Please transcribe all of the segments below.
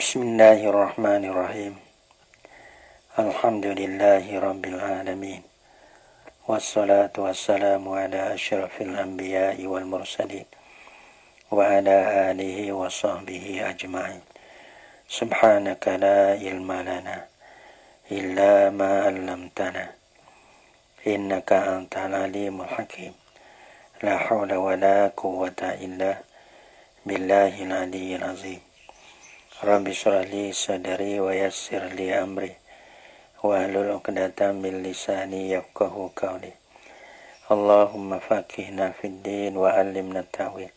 Bismillahirrahmanirrahim. Alhamdulillahi rabbil alamin. Wassalatu wassalamu ala asyrafil anbiya'i wal mursalin wa ala alihi wa sahbihi ajma'in. Subhanaka la ilma lana illa ma 'allamtana innaka antal alimul hakim. La hawla wa la quwwata illa billahil aliyyil azim. Rabbi shrah li sadri wa yassir li amri wahlul 'uqdatam min lisani yafqahu qawli. Allahumma faqihna fid din wa 'allimna ta'wil.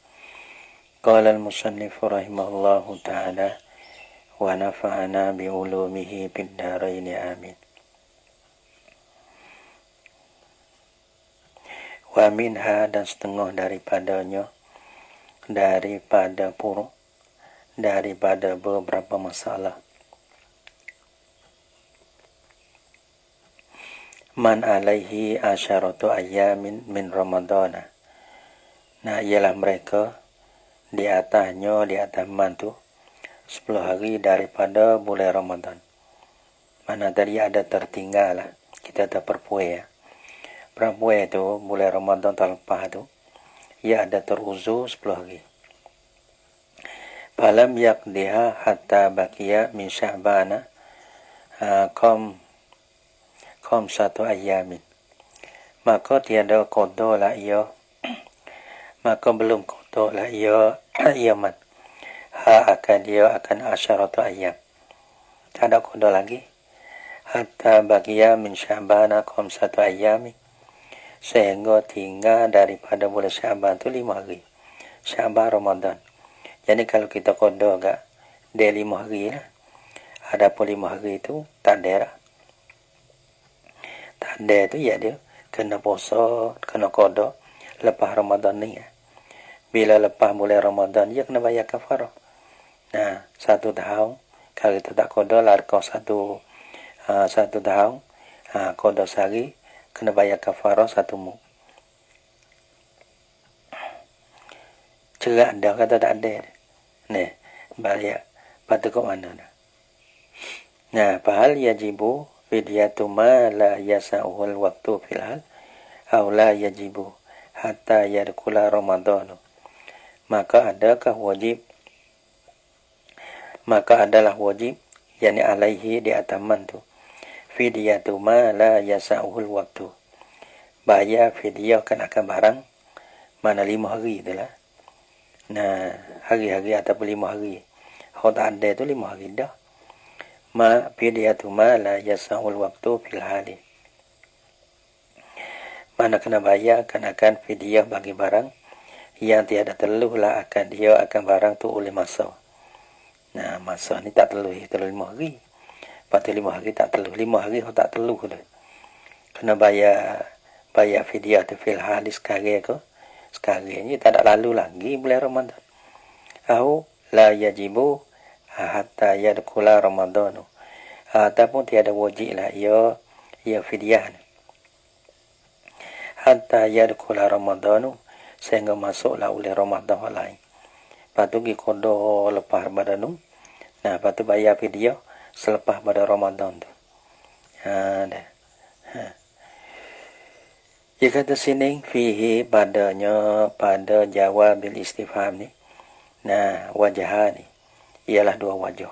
Qala al-musannif rahimahullahu ta'ala wa nafa'ana bi ulumihi fid dharain amin. Wa minha, dan setengah daripadanya, daripada puruk, daripada beberapa masalah. Man alaihi asyaratu ayyamin min ramadana. Nah, ialah mereka di atasnya, di atas man tu 10 hari daripada bulan Ramadan. Mana tadi ada tertinggal lah, kita tak perpuai ya. Perpuai tu bulan Ramadan terlepas tu, ia ada teruzur 10 hari. Falam yaqdiha hatta baqiya min sya'bana qam satu ayamin. Maka tiada qada lah ia, maka belum qada lah ia ayaman. Akan dia akan asyaratu ayam. Tak ada qada lagi. Hatta baqiya min sya'bana qam satu ayami. Sehingga tinggal daripada bulan Sya'ban tu 5 hari. Sya'ban Ramadan. Jadi kalau kita qada agak dia 5 hari lah. Ada pun 5 hari tu tak ada lah. Tak ada tu ya dia kena puasa, kena qada lepas Ramadan ni ya. Bila lepas mulai Ramadan dia kena bayar kafarah. Nah, 1 tahun kalau kita tak qada lah kau 1 tahun qada sehari kena bayar kafarah 1 muk. Cerak dah kata tak ada. Nah, balik patut kat mana dah. Nah, fahal yajibu fidyatu ma la yasa'ul waktu fil hal aw la yajibu hatta yadkhula Ramadan. Maka adalah wajib yakni alaihi di atas man tu fidyatu ma la yasa'ul waktu. Bayar fidyah kan akan barang mana 5 hari itulah. Nah, hari-hari ataupun 5 hari. Kalau tak ada tu 5 hari dah. Ma fidyatu ma la yasa'ul waktu fil hali. Mana kena bayar akan fidyah bagi barang yang tiada teluh lah akan dia akan barang tu oleh masa. Nah, masa ni tak teluh 5 hari. Lepas tu 5 hari tak teluh. 5 hari kalau tak teluh dah. Kena bayar fidyah tu fil hali sekarang ke. Sekarang ni tak ada lalu lagi bulan Ramadan. Au la yajibu hatta yadkhula Ramadan. Ataupun tiada wajib lah ia fidyah. Hatta yadkhula Ramadan sehingga masuklah oleh Ramadan lain. Lepas tu pergi qada lepas Ramadan tu. Nah, lepas tu bayar fidyah selepas pada Ramadan tu. Dah. Dia kata sini fihi padanya pada jawabil istifham ni. Nah, wajah ni ialah 2 wajah.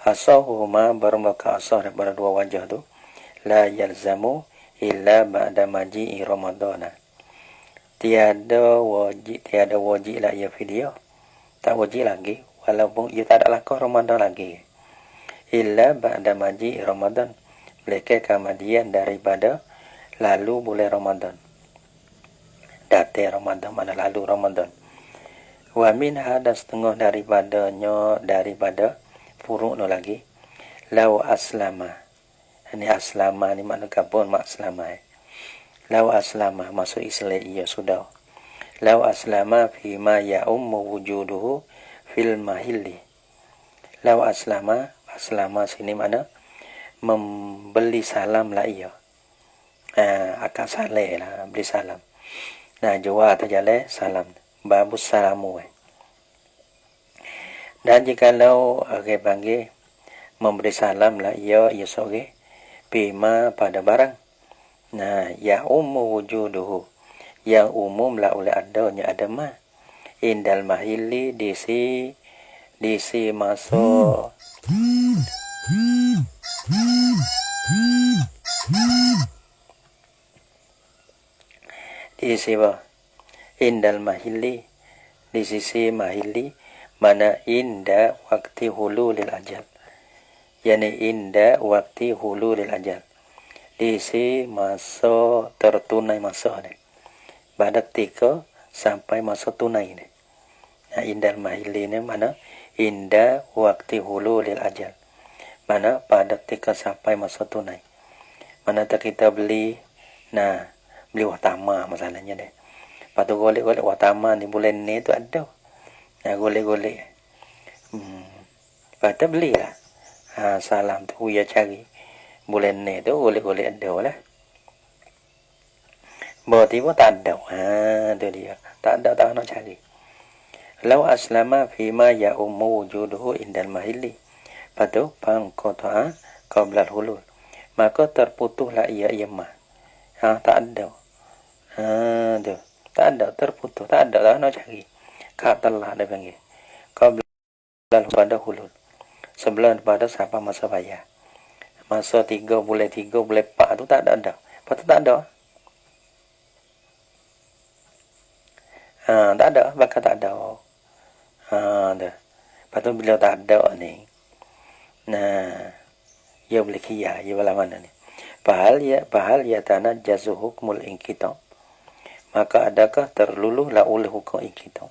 Asahuma bermaka asah daripada 2 wajah tu. La yalzamu illa ba'da maji'i Ramadan. Tiada wajib lah ia fidyah. Tak wajib lagi walaupun ia tak ada lakon Ramadan lagi. Illa ba'da maji'i Ramadan. Mereka kemudian daripada lalu bulan Ramadan. Datang Ramadan mana lalu Ramadan. Wa minha, dan setengah daripada furuk no lagi. Lau aslama. Ini aslama ni makna kapun mak aslama. Lau aslama masuk Islam ia sudah. Lau aslama fi ma ya'ummu wujuduhu fil mahilli. Lau aslama sini mana membeli salam lah ia. Akak saleh lah beli salam. Nah, jual atas jalan salam. Babus salamu. Dan jikalau panggil memberi salam lah ia sore bima pada barang. Nah, ya wujuduhu yang umum lah oleh adanya adama indal mahili disi masuk disi indal mahili di sisi mahili mana inda waktu hululil ajal, yani inda waktu hululil ajal, di sisi masa tertunai masa ni, pada ketika sampai masa tunai ni. Nah, indal mahili ni mana inda waktu hululil ajal, mana pada ketika sampai masa tunai. Mana tak kita beli, nah beli watama masalahnya deh. Patu golek-golek watama ni bulan ni tu ada. Nah, golek-golek. Patu beli lah. Salam tu ya cari. Bulan ni tu golek-golek ada lah. Bawa tiba tak ada. Tu dia. Tak ada tak nak cari. Lau aslama fima ya ummu wujuduhu indal mahili. Patu pangkota'a qablal hulul. Maka terputuslah ia mah. Tak ada. Tu. Tak ada, terputus. Tak ada lah nak cari. Katalah dia panggil. Qablal pada hulul. Sebelum pada sampai masa bayar. Masa 3 bulan 4 tu tak ada. Lepas tu tak ada. Tak ada. Bakal tak ada. Tu. Lepas tu bila tak ada ni. Nah. Ia boleh kiyah. Ia boleh mana ni. Bahal ya tanah jazu hukmul inkita. Maka adakah terluluhlah oleh hukum iktidha?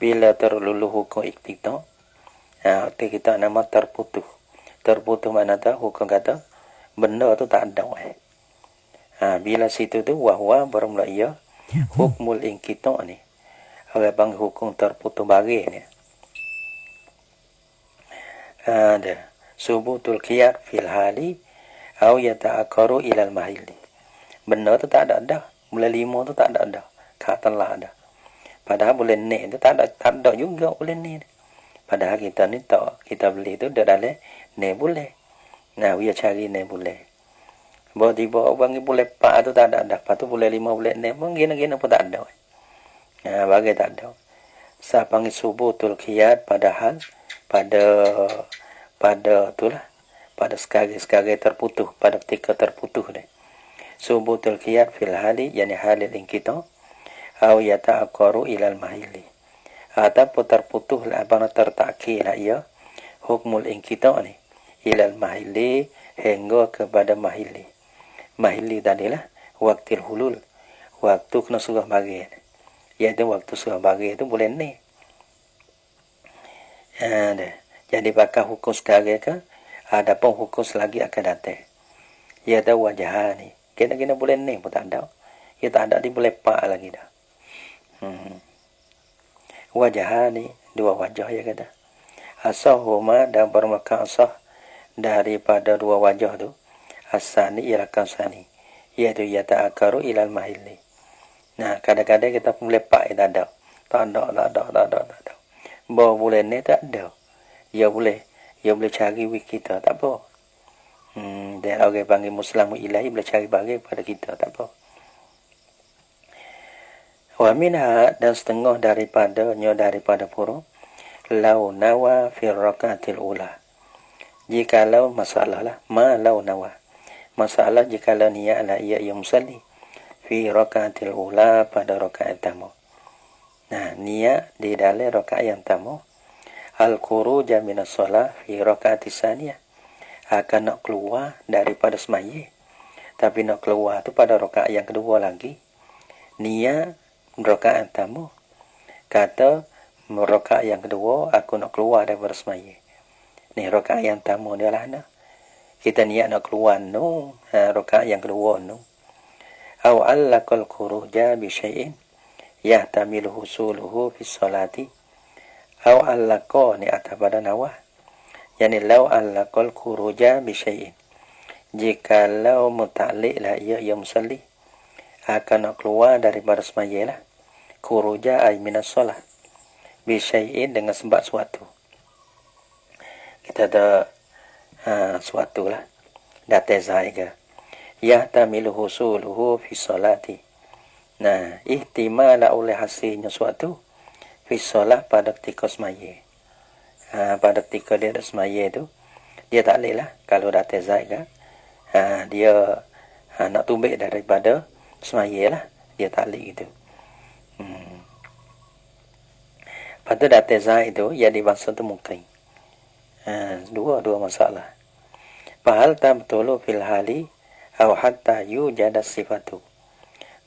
Bila terluluh hukum iktidha, kita nama terputus. Terputus mana tahu hukum kata benda tu tak ada. Bila situ tu wahwa bermula ia hukmul inkidha ni. Orang panggil hukum terputus bagi ni. Ada subutul qiyad fil hali au yata'akkaru ilal mahili. Benda tu tak ada. Bulan 5 tu tak ada. Katalah ada. Padahal bulan ni tu tak ada juga bulan ni. Padahal kita ni tak. Kita beli tu dah dalam ni boleh. Nah, dia cari ni boleh. Bawa tiba orang ni bulan 4 tu tak ada. Lepas tu bulan 5 bulan ni pun gina-gina pun tak ada. Bagi tak ada. Saya panggil subutul qiyad padahal pada tu lah. Pada sekali terputus. Pada ketika terputus ni. Subutul qiyad fil hali yani halil inkita au yata'akkaru ilal mahili. Ataupun terputus lah abang tertakkil lah ia hukmul inkita ni ilal mahili hingga kepada mahili. Mahili tadilah waktil hulul. Waktu kena surah bagi. Iaitu waktu surah bagi itu bulan ni. Jadi bakal hukum sekarang ke adapun hukum selagi akan datang. Iaitu wajah ni. Kena bulan ni pun tak ada. Ia tak ada di bulan 4 lagi dah. Wajah ni dua wajah ya kata. Asahuma dan bermaka asah daripada dua wajah tu. Asani ialah kansani. Iaitu yata'akaru ilal mahili. Nah, kadang-kadang kita pun bulan 4 tak ada. Tak ada. Bawa bulan ni tak ada. Ia boleh cari wik kita. Tak apa. Dan orang panggil Muslimu ilahi boleh cari bagi pada kita, tak apa. Wa minha dan setengah daripada pura lau nawa fi rakaatil ula. Jikalau masalah lah lau nawa. Masalah jikalau niat lah ia musalli fi rakaatil ula pada rakaat pertama. Nah, niat di dalam rakaat yang pertama al-khuruj minas shalah fi rakaatis tsaniyah. Akan nak keluar daripada semaya. Tapi nak keluar tu pada rakaat yang kedua lagi. Niat rakaat pertama. Kata rakaat yang kedua aku nak keluar daripada semaya. Ni rakaat yang pertama ni lah nak. Kita niat nak keluar no. Rakaat yang kedua no. Aw allaqal khuruja bi syai'in yahtamilu husuluhu fi sholati. Aw allaqa ni atas pada nawah. Yani lau allaqal khuruja bi syai'in. Jikalau muta'alliq lah ia musalli akan nak keluar daripada semaya lah. Khuruja ay minas shalah bi syai'in dengan sebab suatu. kita ada suatu lah date zai ke yahtamilu husuluhu fi salati. Nah, ihtimal oleh hasilnya suatu fi solat pada ketika semaya. Pada ketika dia ada semaya tu, dia tak boleh lah kalau date zai ke dia nak tumbik daripada semaya lah, dia tak boleh gitu. Pada date zai itu yang dibahas tu mungkin dua masalah. Fahal tabtulu fil hali aw hatta yujada sifatu.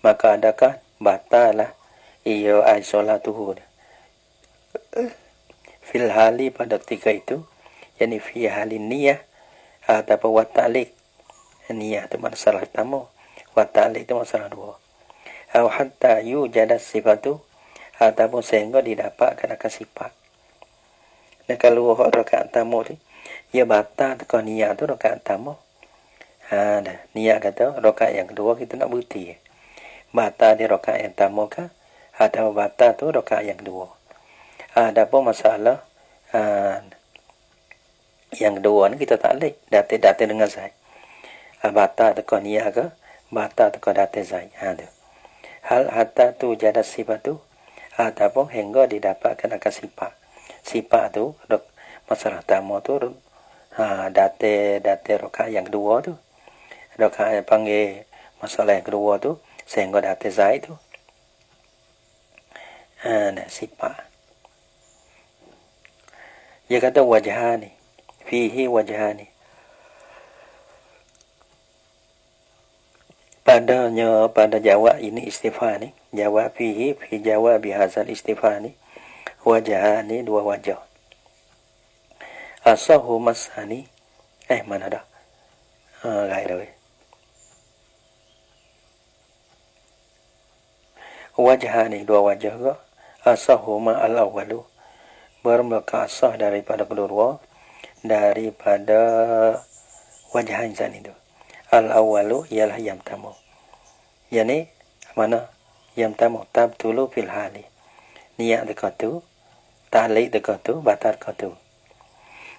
Maka adakah batalah ia ay solatuhu fil hali pada ketika itu, yakni fi halin niyah ataupun wa ta'liq. Niyah itu masalah pertama, wa ta'liq itu masalah dua. Aw hatta yujada sifatu, ataupun sehingga didapatkan akan sifat. Dan kalau rakaat pertama tu ia batal tekan niat tu rakaat pertama. Niat kata rakaat yang kedua kita nak bukti. Batal di rakaat yang pertama ke atau batal tu rakaat yang kedua. Ada pun masalah yang kedua ni kita tak boleh date dengan zai. Batal tekan niat ke batal tekan date zai. Hal hatta tu jada sifat tu ataupun hingga didapatkan akan sifat. Sifat tu masalah pertama tu date rakaat yang kedua tu. Rakaat yang panggil masalah yang kedua tu sehingga date zai tu. Sifat. Dia kata wajhani. Fihi wajhani. Pada jawab ini istifham ni, jawab fihi fi jawab bihazal istifham ni, wajhani dua wajah. Asahu masani mana dah? Gai dah. Wajhani dua wajah ke? Asahu ma al-awwalu, bermula asah daripada kedua, daripada wajah insan itu. Al-awwalu ialah yang pertama. Yani mana? Yang pertama tabtulu fil hali. Niat dekat tu, ta'liq dekat tu, batal dekat tu.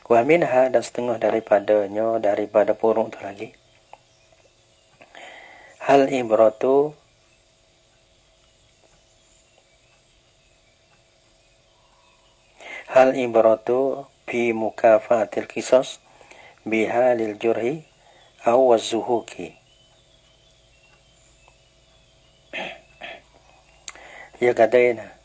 Wa minha, dan setengah daripadanya, daripada purung tu lagi. Hal ibratu fi mukafatil qisas bihalil jurhi aw wazuhuki. Ya kataina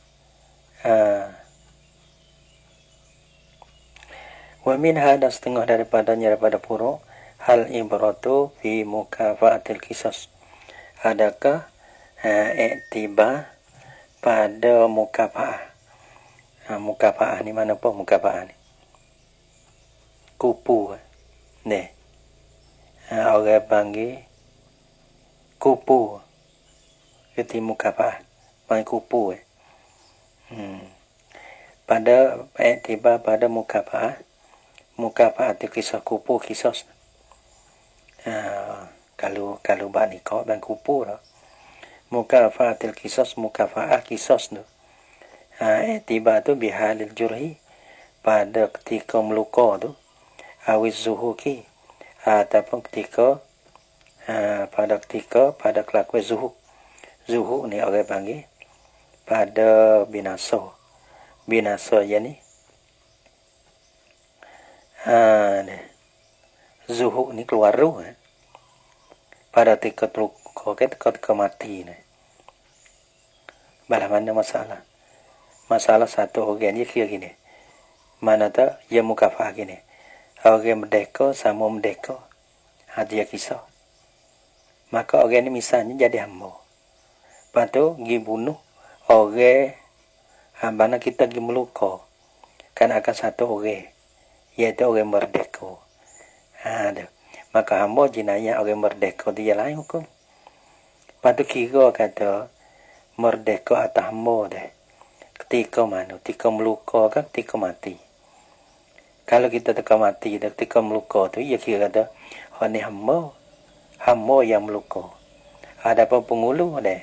wa minha, dan setengah daripadanya daripada purung hal ibratu fi mukafaatil qisas. Adakah iktibar pada mukafaah. Mukafaah ni mana apa mukafaah ni? Kupu ni. Orang panggil kupu. Itu mukafaah. Panggil kupu Pada iktibar pada mukafaah. Mukafaah itu kisah kupu kisah. Kalau bak nikah dan kupu lah. Mukafaah itu kisah mukafaah kisah tu. Iktibar tu bihalil jurhi, pada ketika meluka tu, awiz zuhuki, ataupun ketika pada kelakuan zuhuk. Zuhuk ni orang panggil pada binasa. Binasa je ni. Zuhuk ni keluar ruh. Pada ketika terluka, ketika mati ni. Balah mana masalah? Masalah satu orang dia kira gini. Mana tak dia mukafah gini. Orang merdeka sama merdeka. Dia kisah. Maka orang ni misalnya jadi hamba. Lepas tu pergi bunuh orang mana kita pergi meluka. Kan akan satu orang. Iaitu orang merdeka. Maka hamba jenayah orang merdeka dia lain hukum. Lepas tu kira kata merdeka atas hamba dah. Ketika mana? Ketika meluka kan? Ketika mati. Kalau kita teka mati, ketika meluka tu, ia kira kata, ni hamba yang meluka. Ada apa pengulu dah.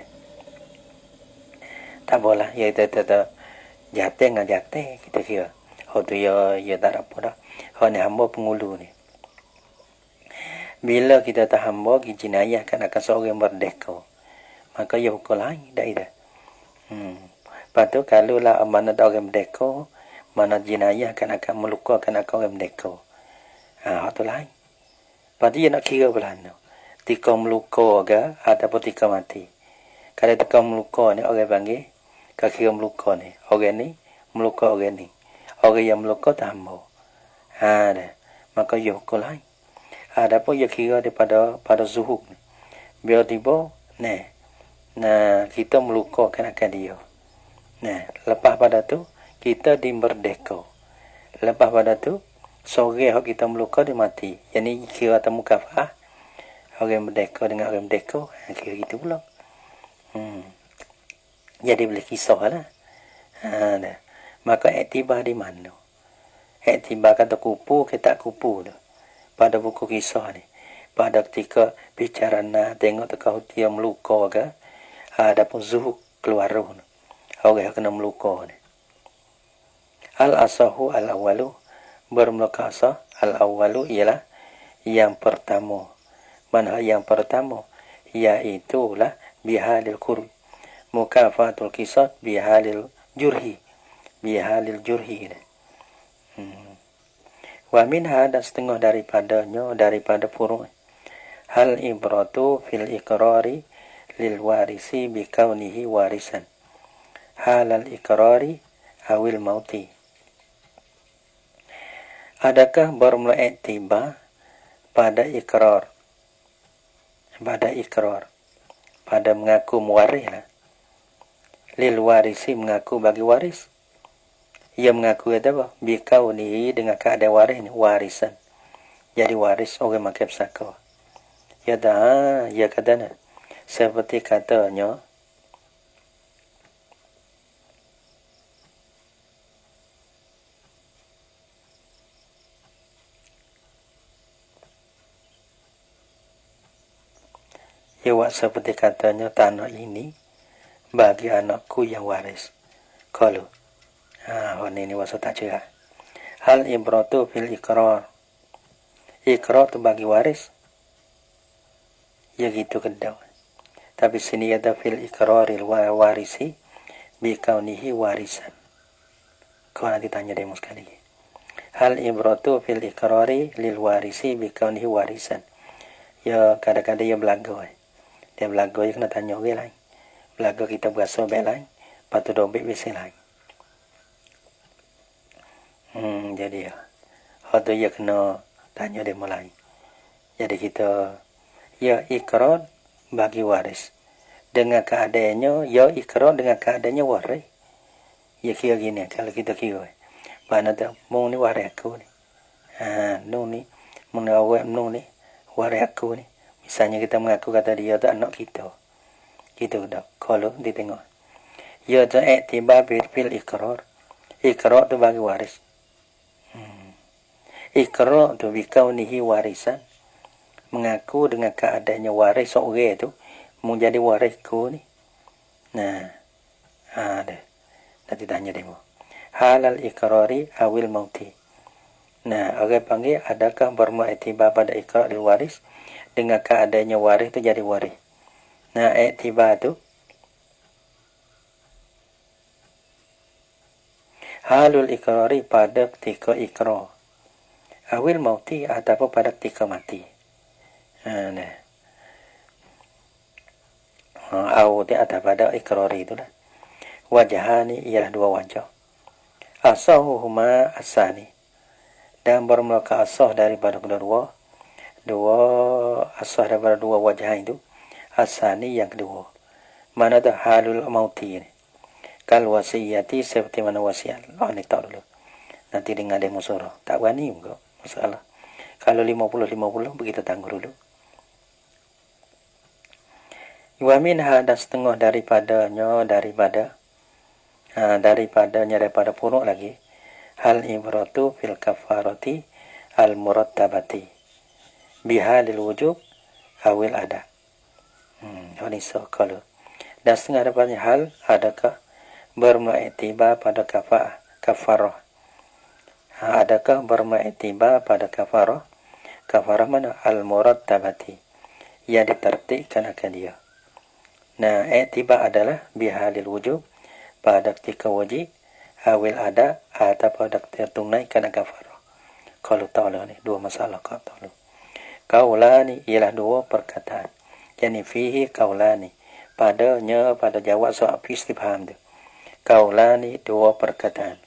Tak boleh. Ia kata jatuh dengan jatuh, kita kira. tu ya tak apa dah. Ni hamba pengulu ni. Bila kita tak hamba jinayah kan akan seorang merdeka. Maka ya hukum lain dah itu. Lepas tu kalau lah mana ada orang merdeka, mana jinayah kan akan melukakan orang merdeka. Tu lain. Lepas tu dia nak kira belanda. Tika meluka ke ataupun tika mati. Kalau tika meluka ni orang panggil, kalau kira meluka ni. Orang ni meluka orang ni. Orang yang meluka tak hamba. Dah. Maka ya hukum lain. Adapun ia kira daripada zuhud ni. Biar tiba, kita melukakan akan dia. Lepas pada tu, kita dimerdeka. Lepas pada tu, sore kita meluka, dia mati. Yang ni kira temu kafah. Orang merdeka dengan orang merdeka, kira gitu pula. Jadi boleh kisah lah. Dah. Maka iktibar di mana? Iktibar kata kupu, kita kupu tu. Pada buku kisah ni. Pada ketika bicara tengok tekau dia meluka ke. Ada pun zuhud keluar roh ni. Orang kena meluka ni. Al-asahu al-awalu. Bermula asah. Al-awalu ialah yang pertama. Mana yang pertama? Iaitulah bihalil kurbi. Mukafatul kisah bihalil jurhi. Bihalil jurhi ni. Wa minha dan setengah daripada furu' hal ibratu fil iqrari lil warisi bi kaunihi warisan halal iqrari awil mauti. Adakah bermula iktibar pada ikrar, pada mengaku mewaris lah. Lil warisi mengaku bagi waris. Ia mengaku kata apa? Bikau ni dengan keadaan waris ni, warisan. Jadi waris orang makan pesaka. Ya dah, ya kata ni. Seperti katanya, seperti katanya tanah ini bagi anakku yang waris. Kalau ini wasat tak cerah. Hal ibratu fil ikrar. Ikrar tu bagi waris. Ya gitu kedau. Tapi sini ada fil ikraril warisi bi kaunihi warisan. Kau nanti tanya demo sekali lagi. Hal ibratu fil ikrari lil warisi bi kaunihi warisan. Ya kadang-kadang dia belaga. Dia belaga dia kena tanya orang lain. Belaga kita berasa baik lain. Patu dobek biasa lain. Jadi tu ia kena tanya dia mulai. Jadi kita ikrar bagi waris. Dengan keadaannya, ikrar dengan keadaannya waris. Ya kira gini, kalau kita kira. Mana tu, mu ni waris aku ni. Nu ni, mu ni awak nu ni, waris aku ni. Misalnya kita mengaku kata dia tu anak kita. Gitu dah. Kalau ditengok. Ya tu iktibar bil ikrar. Ikrar tu bagi waris. Ikrar tu bikaunihi warisan. Mengaku dengan keadaannya waris seorang tu menjadi warisku ni. Ada. Nanti tanya demo. Halal ikrari awil mauti. Orang panggil adakah bermu'iktibar pada ikrar di waris dengan keadaannya waris tu jadi waris. Iktibar tu halul ikrari pada ketika ikrar. Awil mauti ataupun pada ketika mati. Awal ada pada ikrari itulah. Wajahani ialah dua wajah. Asahuhuma asani. Dan bermula asah daripada kedua. Asah daripada dua wajah itu. Asani yang kedua. Mana tu halul mauti ini. Kal wasiyati seperti mana wasiat. Ni tahu dulu. Nanti dengar demo suara. Tak berani juga. Masalah. Kalau 50-50 begitu tangguh dulu. Wa minha dan setengah daripadanya daripada puruk lagi. Hal ibratu fil kafarati al murattabati bihalil wujub awil ada. Ini kalau. Dan setengah daripadanya hal adakah bermu'iktibar pada kafarah Adakah bermaktibar pada kafarah? Kafarah mana? Al-murattabati, yang ditertibkan akan dia. Nah, i'tibar adalah bihalil wujub, pada ketika wajib, awil ada, atau pada ketika tunaikan kafarah. Kalau ta'ala ni, dua masalah kau ta'ala. Kaulani ialah dua perkataan. Yani fihi kaulani. Padanya, pada jawab soal istifham tu. Kaulani, dua perkataan.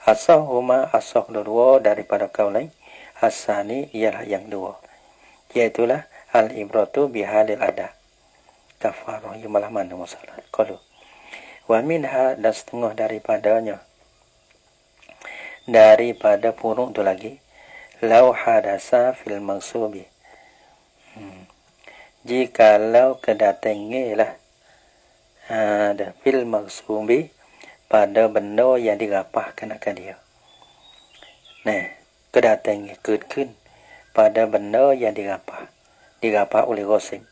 Asahuma, asah dua daripada kaulain. Asani ialah yang dua. Iaitulah al-ibratu bihalil ada. Kafarah, ia malah mana masalah. Kalau. Wa minha, dan setengah daripadanya. Daripada purung tu lagi. Lau hadasa fil mangsubi. Jikalau kedatangilah ada fil mangsubi pada benda yang dirapahkan akan dia. Nah, kedatangi kud pada benda yang dirapah oleh ghasim.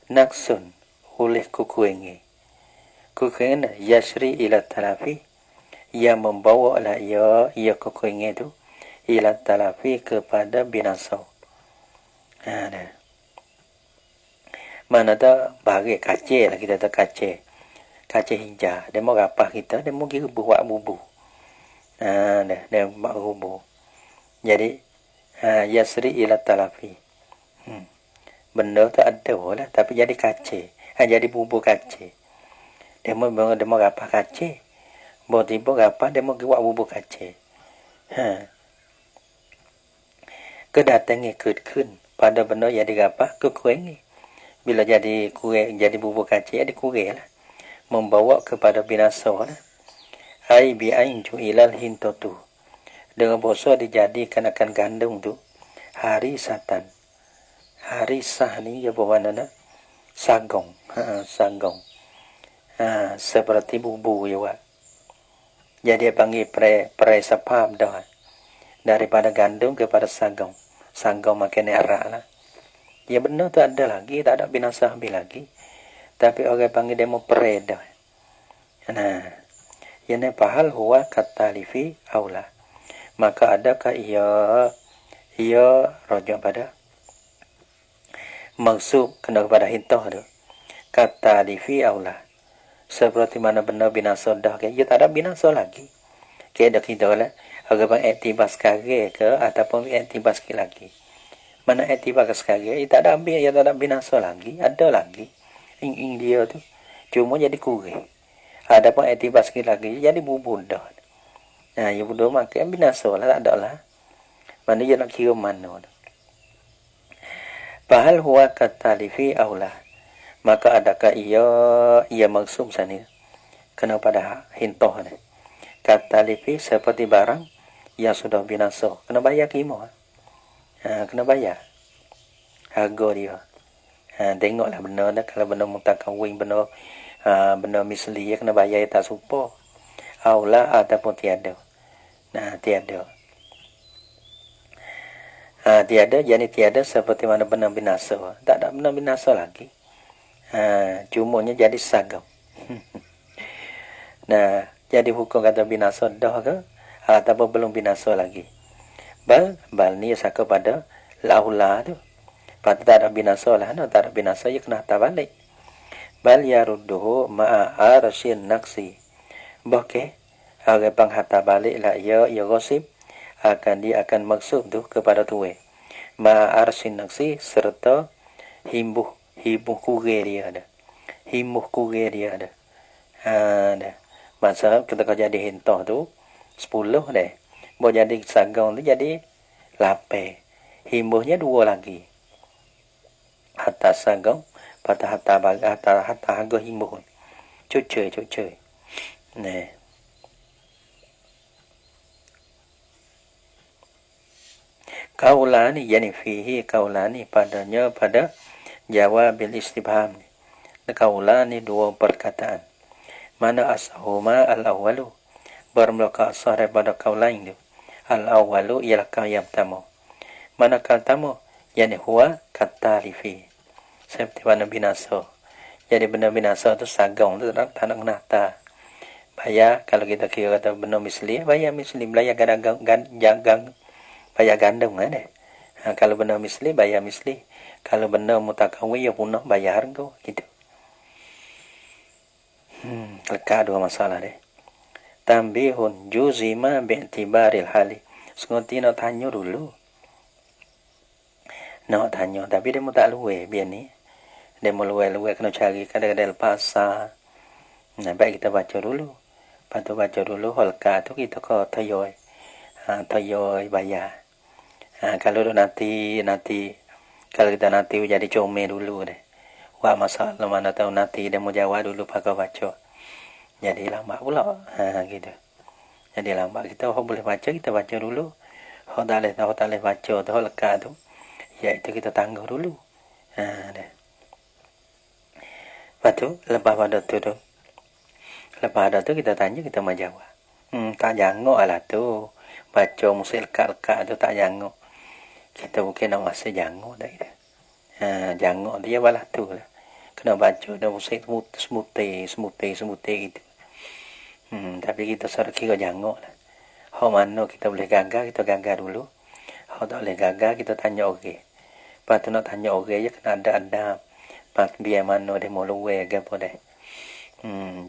Naksun oleh kukuengi. Kukuengi yasri ila talafi, yang membawa lah ia kukuengi itu ila talafi, kepada binasa. Mana tak bagi kaca lah, kita tak kaca hijau. Dia mau rapah kita, dia mau kira buat bubu. Dia buat bubu. Jadi yasri ila talafi. Benda tak ada lah, tapi jadi kaca. Jadi bubu kaca. Dia mau rapah kaca. Bawa tiba rapah, dia mau buat bubu kaca. Kedatangi kudkun pada benda yang dirapah kekurangi. Bila jadi kuih, jadi bubur kaca, jadi kuih lah. Membawa kepada binasa lah. Ai bi'ain ju'ilal hintotu. Dengan bosa dijadikan akan gandum tu. Harisatan. Harisah ni dia berwarna sagong. Sagong. Seperti bubur juga. Jadi dia panggil pre-sapam dah. Daripada gandum kepada sagong. Sagong makan arak lah. Ya benar tak ada lagi. Tak ada binasa habis lagi. Tapi orang panggil dia mau pereda. Nah. Yang pahal huwa katalifi aula. Maka adakah ia rojak pada maksud kena kepada hintah tu. Katalifi aula. Seperti mana benar binasa dah. Ia tak ada binasa lagi. Kaya dah kita lah. Agak bang ektibas sekali ke ataupun ektibas sekali lagi. Mana ektibas sekali, ia tak ada ambil, ia tak ada binasa lagi. Ada lagi. Ing dia tu. Cuma jadi kurang. Adapun ektibas sekali lagi, jadi bubur dah. Nah, ia bubur makan binasa lah, tak ada lah. Mana dia nak kira mana. Bahal huwa katalifi awlah. Maka adakah ia maksum sana. Kena pada hintoh ni. Katalifi seperti barang yang sudah binasa. Kena bayar kima. Kena bayar. Harga dia. Tengoklah benar dah. Kalau benar mutakawin, benar misli, kena bayar tak supa. Aulah ataupun tiada. Nah, tiada. Tiada, jadi tiada seperti mana benar binasa. Tak ada benar binasa lagi. Cumanya jadi sagam. Nah, jadi hukum kata binasa dah ke? Ataupun belum binasa lagi. Bal ni saka pada laula tu. Pada tak ada binasa lah. No, tak ada binasa, ia kena hantar balik. Bal yarudduhu ma'a arasyin naksi. Boleh. Orang pang hantar balik lah. Ia gosip. Dia akan maksud tu kepada tuwe. Ma'a arasyin naksi. Serta himbuh kurir dia ada. Himbuh kurir dia ada. Dah. Masa kita kau jadi hintah tu 10 deh. Boleh jadi sagong tu jadi 8. Himbuhnya 2 lagi. Hatta sagong, pada hatta harga himbuh. Cucui. Nah. Kaulani, yani fihi kaulani, padanya pada jawabil istifham. Kaulani 2 perkataan. Mana asahuma al-awwalu. Bermula asah daripada kaulain tu. Al-awwalu ialah kau yang pertama. Mana kau pertama? Yani huwa katalifi. Seperti mana binasa. Jadi benda binasa tu sagong tu tak nak nata. bayar. Kalau kita kira kata benda misli, bayar misli. Bayar bayar gandum kan deh. Kalau benda misli, bayar misli. Kalau benda mutakawi ya punah bayar harga gitu. Leka dua masalah deh. Tambihun juzima bi'tibaril hali. Sengerti nak tanya dulu. Nak tanya tapi dia mau tak luwe biar ni. Dia mau luwe kena cari kadang-kadang pasar. Nah, baik kita baca dulu. Lepas tu baca dulu holka tu kita kau toyoy. Toyoy bayar. Kalau nanti kalau kita nanti jadi comel dulu deh. Wah masalah mana tahu nanti dia mau jawab dulu pakai baca. Jadi lambat pula. Gitu. Jadi lambat kita boleh baca, kita baca dulu. Tak boleh baca tu holka tu. Ya itu kita tangguh dulu. Deh. Lepas tu lepas pada tu kita tanya, kita mau jawab. Tak jangok lah tu. Baca musil leka tu tak jangok. Kita mungkin nak masa jangok dah kita. Jangok dia balas tu lah. Kena baca dah musil semute gitu. Tapi kita suruh kira jangok lah. Hau mana kita boleh gagal, kita gagal dulu. Hau tak boleh gagal, kita tanya okey. Lepas tu nak tanya okey je kena ada. Lepas biar mana dia mau luwe ke apa dah.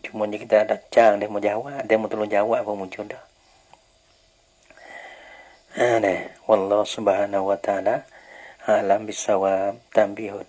Cuma je kita ada cang dia mau jawab, dia mau tolong jawab pun muncul dah. Wallahu subhanahu wa ta'ala alam bisawab. Tambihun